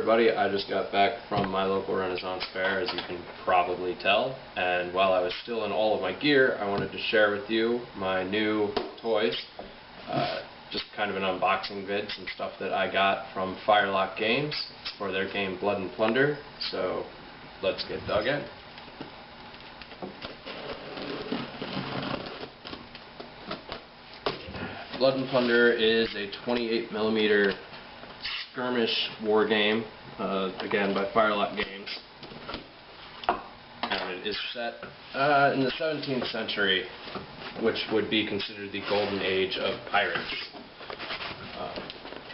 everybody, I just got back from my local Renaissance fair, as you can probably tell, and while I was still in all of my gear, I wanted to share with you my new toys, just kind of an unboxing vid, some stuff that I got from Firelock Games for their game Blood and Plunder, so let's get dug in. Blood and Plunder is a 28mm skirmish war game, again by Firelock Games, and it is set in the 17th century, which would be considered the golden age of pirates.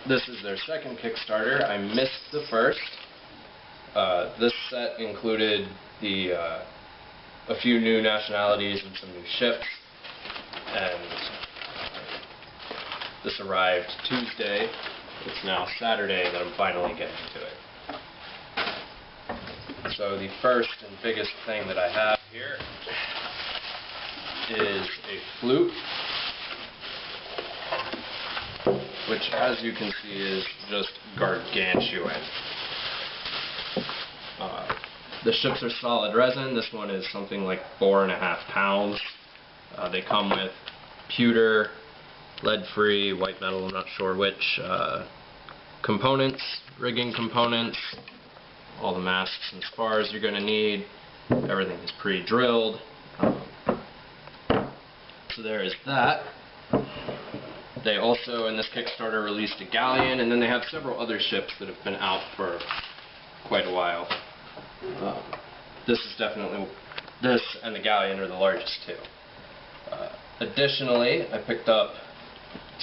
This is their second Kickstarter. I missed the first. This set included a few new nationalities and some new ships, and this arrived Tuesday. It's now Saturday that I'm finally getting to it. So the first and biggest thing that I have here is a flute, which, as you can see, is just gargantuan. The ships are solid resin. This one is something like 4.5 pounds. They come with pewter, lead-free, white metal, I'm not sure which, components, rigging components, all the masks and spars you're going to need. Everything is pre-drilled. So there is that. They also, in this Kickstarter, released a galleon, and then they have several other ships that have been out for quite a while. This and the galleon are the largest two. Additionally, I picked up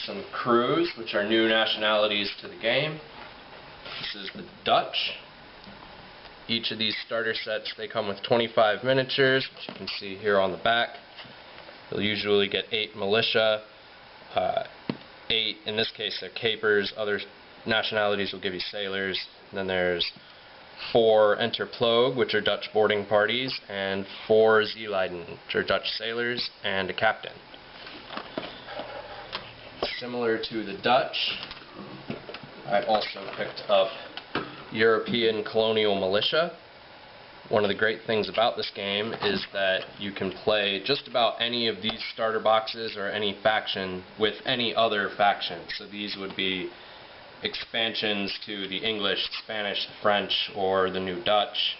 some crews, which are new nationalities to the game. This is the Dutch. Each of these starter sets, they come with 25 miniatures, which you can see here on the back. You'll usually get 8 militia, 8, in this case they're capers. Other nationalities will give you sailors. And then there's 4 Enterploeg, which are Dutch boarding parties, and 4 Zeeleiden, which are Dutch sailors, and a captain. Similar to the Dutch, I also picked up European colonial militia. One of the great things about this game is that you can play just about any of these starter boxes or any faction with any other faction. So these would be expansions to the English, Spanish, French, or the new Dutch.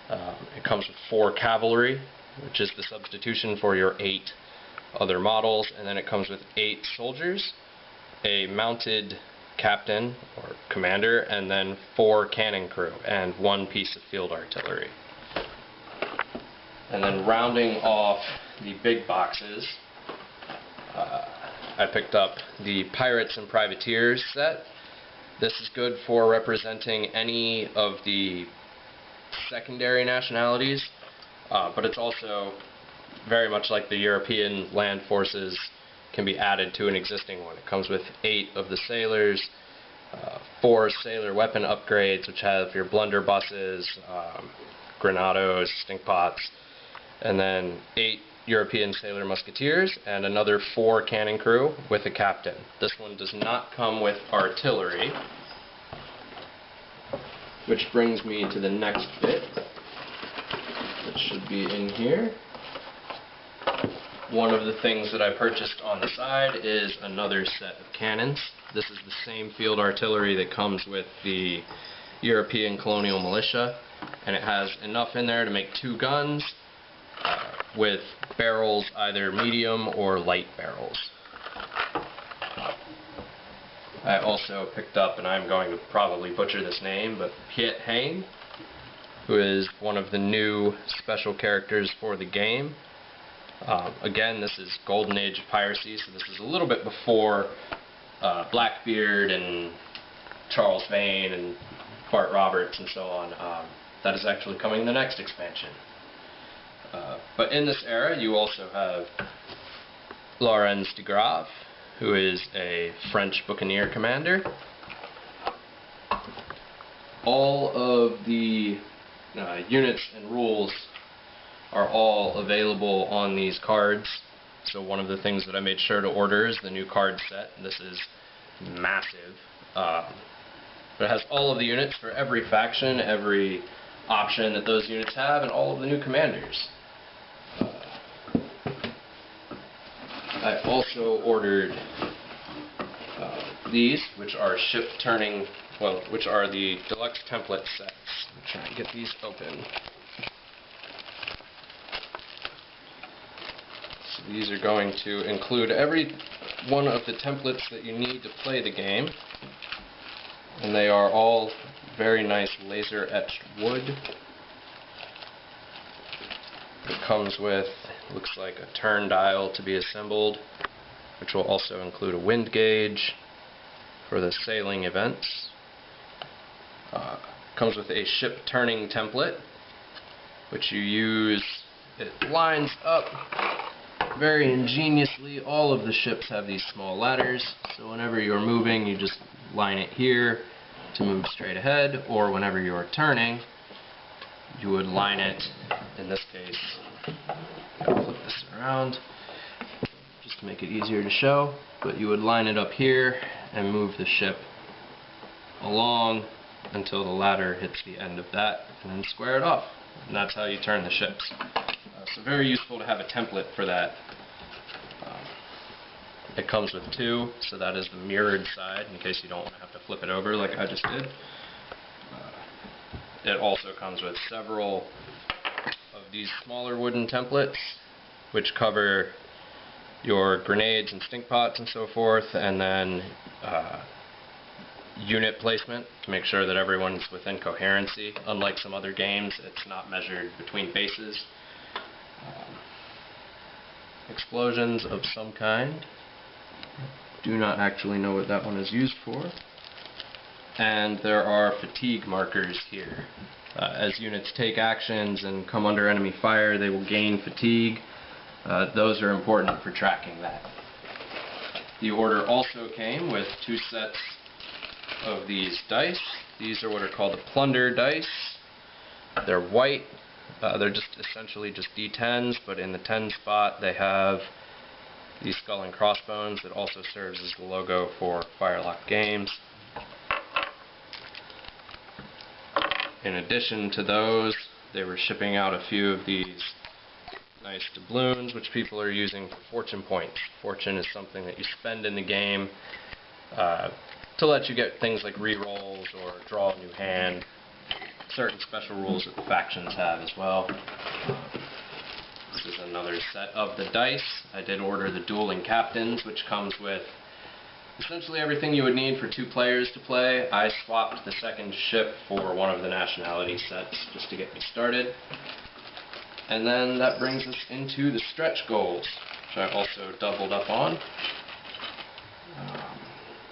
It comes with 4 cavalry, which is the substitution for your 8 other models, and then it comes with 8 soldiers, a mounted captain or commander, and then 4 cannon crew and 1 piece of field artillery. And then rounding off the big boxes, I picked up the Pirates and Privateers set. This is good for representing any of the secondary nationalities, but it's also very much like the European land forces, can be added to an existing one. It comes with 8 of the sailors, 4 sailor weapon upgrades, which have your blunderbusses, grenados, stinkpots, and then 8 European sailor musketeers, and another 4 cannon crew with a captain. This one does not come with artillery, which brings me to the next bit, which should be in here. One of the things that I purchased on the side is another set of cannons. This is the same field artillery that comes with the European colonial militia, and it has enough in there to make 2 guns with barrels, either medium or light barrels. I also picked up, and I'm going to probably butcher this name, but Piet Hein, who is one of the new special characters for the game. Again, this is Golden Age of Piracy, so this is a little bit before Blackbeard and Charles Vane and Bart Roberts and so on. That is actually coming in the next expansion. But in this era, you also have Laurens de Graaf, who is a French buccaneer commander. All of the units and rules are all available on these cards. So one of the things that I made sure to order is the new card set. This is massive. But it has all of the units for every faction, every option that those units have, and all of the new commanders. I also ordered these, which are which are the deluxe template sets. Let me try and get these open. So these are going to include every one of the templates that you need to play the game, and they are all very nice laser etched wood. It comes with, looks like a turn dial to be assembled, which will also include a wind gauge for the sailing events. Comes with a ship turning template, which you use. It lines up very ingeniously. All of the ships have these small ladders, so whenever you're moving, you just line it here to move straight ahead, or whenever you're turning, you would line it, in this case, I'll flip this around just to make it easier to show, but you would line it up here and move the ship along until the ladder hits the end of that, and then square it off. And that's how you turn the ships. So very useful to have a template for that. It comes with two, so that is the mirrored side, in case you don't want to have to flip it over like I just did. It also comes with several of these smaller wooden templates, which cover your grenades and stink pots and so forth, and then unit placement to make sure that everyone's within coherency. Unlike some other games, it's not measured between bases. Explosions of some kind. Do not actually know what that one is used for. And there are fatigue markers here. As units take actions and come under enemy fire, they will gain fatigue. Those are important for tracking that. The order also came with two sets of these dice. These are what are called the Plunder dice. They're white. They're just essentially just D10s, but in the 10 spot they have these skull and crossbones that also serves as the logo for Firelock Games. In addition to those, they were shipping out a few of these nice doubloons, which people are using for fortune points. Fortune is something that you spend in the game to let you get things like rerolls or draw a new hand. Certain special rules that the factions have as well. This is another set of the dice. I did order the Dueling Captains, which comes with essentially everything you would need for 2 players to play. I swapped the second ship for one of the nationality sets just to get me started. And then that brings us into the stretch goals, which I also doubled up on,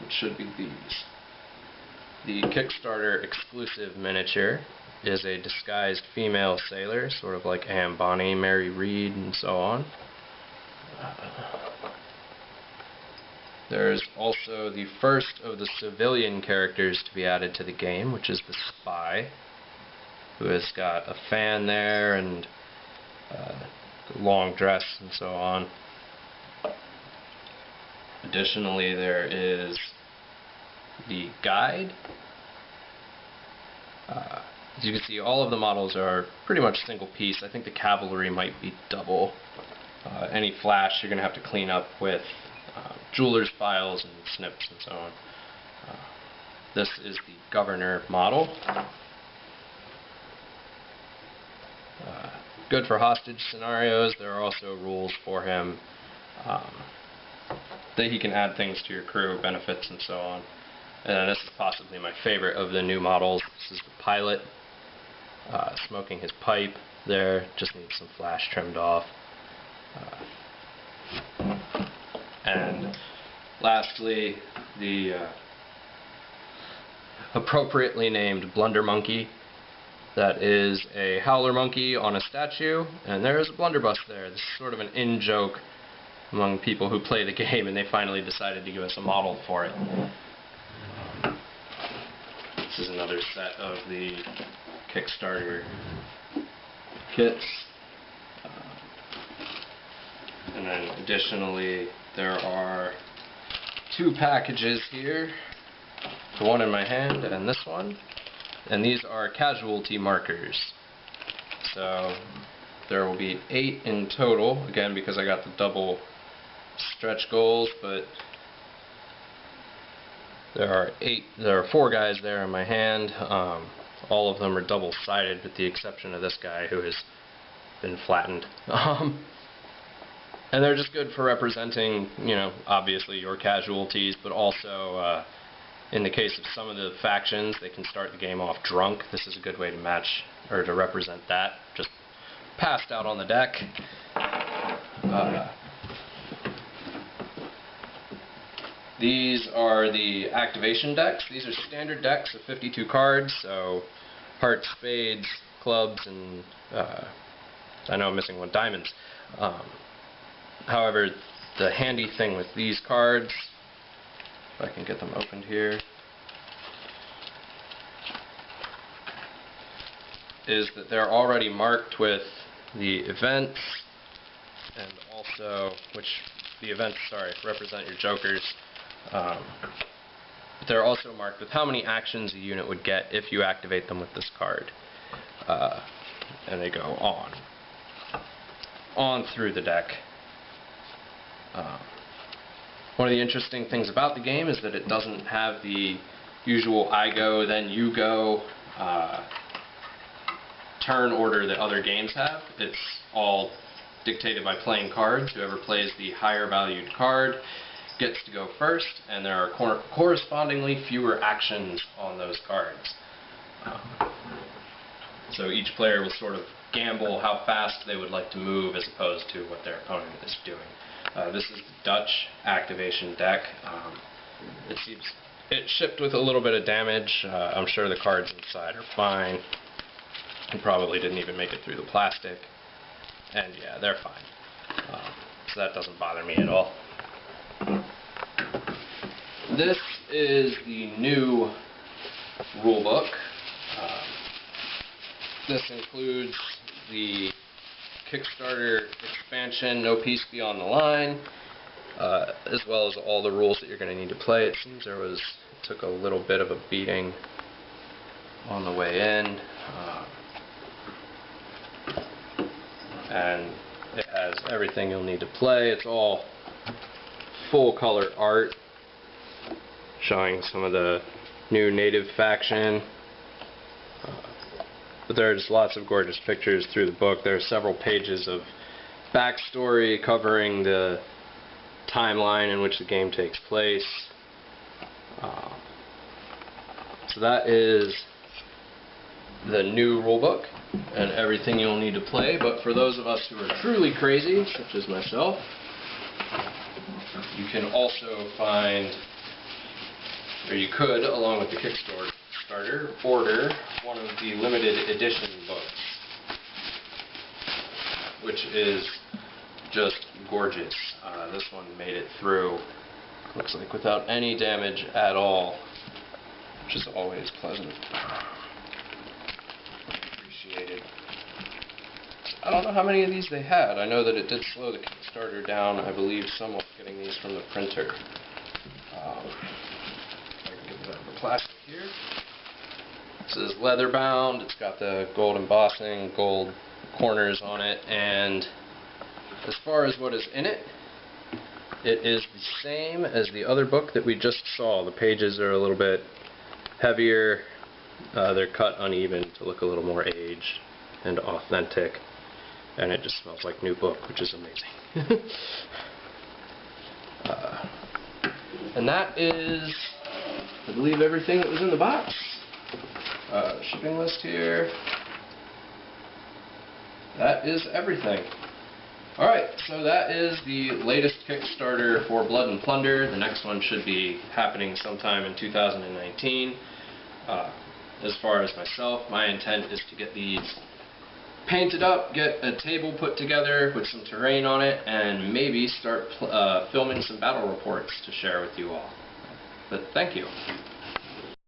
which should be these. The Kickstarter exclusive miniature is a disguised female sailor, sort of like Anne Bonny, Mary Read, and so on. There's also the first of the civilian characters to be added to the game, which is the Spy, who has got a fan there and long dress and so on. Additionally, there is the guide. As you can see, all of the models are pretty much single piece. I think the cavalry might be double. Any flash you're going to have to clean up with jeweler's files and snips and so on. This is the governor model. Good for hostage scenarios. There are also rules for him that he can add things to your crew, benefits and so on. And this is possibly my favorite of the new models. This is the pilot smoking his pipe there. Just needs some flash trimmed off. And lastly, the appropriately named Blunder Monkey. That is a howler monkey on a statue, and there is a blunderbuss there. This is sort of an in-joke among people who play the game, and they finally decided to give us a model for it. This is another set of the Kickstarter kits. And then additionally, there are 2 packages here the one in my hand and this one. And these are casualty markers. So there will be 8 in total, again because I got the double stretch goals, but there are 4 guys there in my hand. All of them are double-sided with the exception of this guy who has been flattened. And they're just good for representing, you know, obviously your casualties, but also in the case of some of the factions, they can start the game off drunk. This is a good way to match or to represent that. Just passed out on the deck. These are the activation decks. These are standard decks of 52 cards, so hearts, spades, clubs, and I know I'm missing one, diamonds. However, the handy thing with these cards, if I can get them opened here, is that they're already marked with the events, and also, which the events, sorry, represent your jokers. They're also marked with how many actions a unit would get if you activate them with this card. And they go on through the deck. One of the interesting things about the game is that it doesn't have the usual I go, then you go turn order that other games have. It's all dictated by playing cards. Whoever plays the higher valued card gets to go first, and there are correspondingly fewer actions on those cards. So each player will sort of gamble how fast they would like to move as opposed to what their opponent is doing. This is the Dutch activation deck. It shipped with a little bit of damage. I'm sure the cards inside are fine. It probably didn't even make it through the plastic. And yeah, they're fine. So that doesn't bother me at all. This is the new rulebook. This includes the Kickstarter expansion, No Peace Beyond the Line, as well as all the rules that you're going to need to play. It seems it took a little bit of a beating on the way in, and it has everything you'll need to play. It's all full color art showing some of the new native faction. But there are just lots of gorgeous pictures through the book. There are several pages of backstory covering the timeline in which the game takes place. So that is the new rulebook and everything you'll need to play. But for those of us who are truly crazy, such as myself, you can also find, or you could, along with the Kickstarter, order one of the limited edition books, which is just gorgeous. This one made it through, looks like without any damage at all, which is always pleasant. Appreciated. I don't know how many of these they had. I know that it did slow the Kickstarter down, I believe, somewhat getting these from the printer. I can get that for plastic here. This is leather bound. It's got the gold embossing, gold corners on it, and as far as what is in it, it is the same as the other book that we just saw. The pages are a little bit heavier. They're cut uneven to look a little more aged and authentic, and it just smells like new book, which is amazing. And that is, I believe, everything that was in the box. Shipping list here. That is everything. Alright, so that is the latest Kickstarter for Blood and Plunder. The next one should be happening sometime in 2019. As far as myself, my intent is to get these painted up, get a table put together with some terrain on it, and maybe start filming some battle reports to share with you all. But thank you.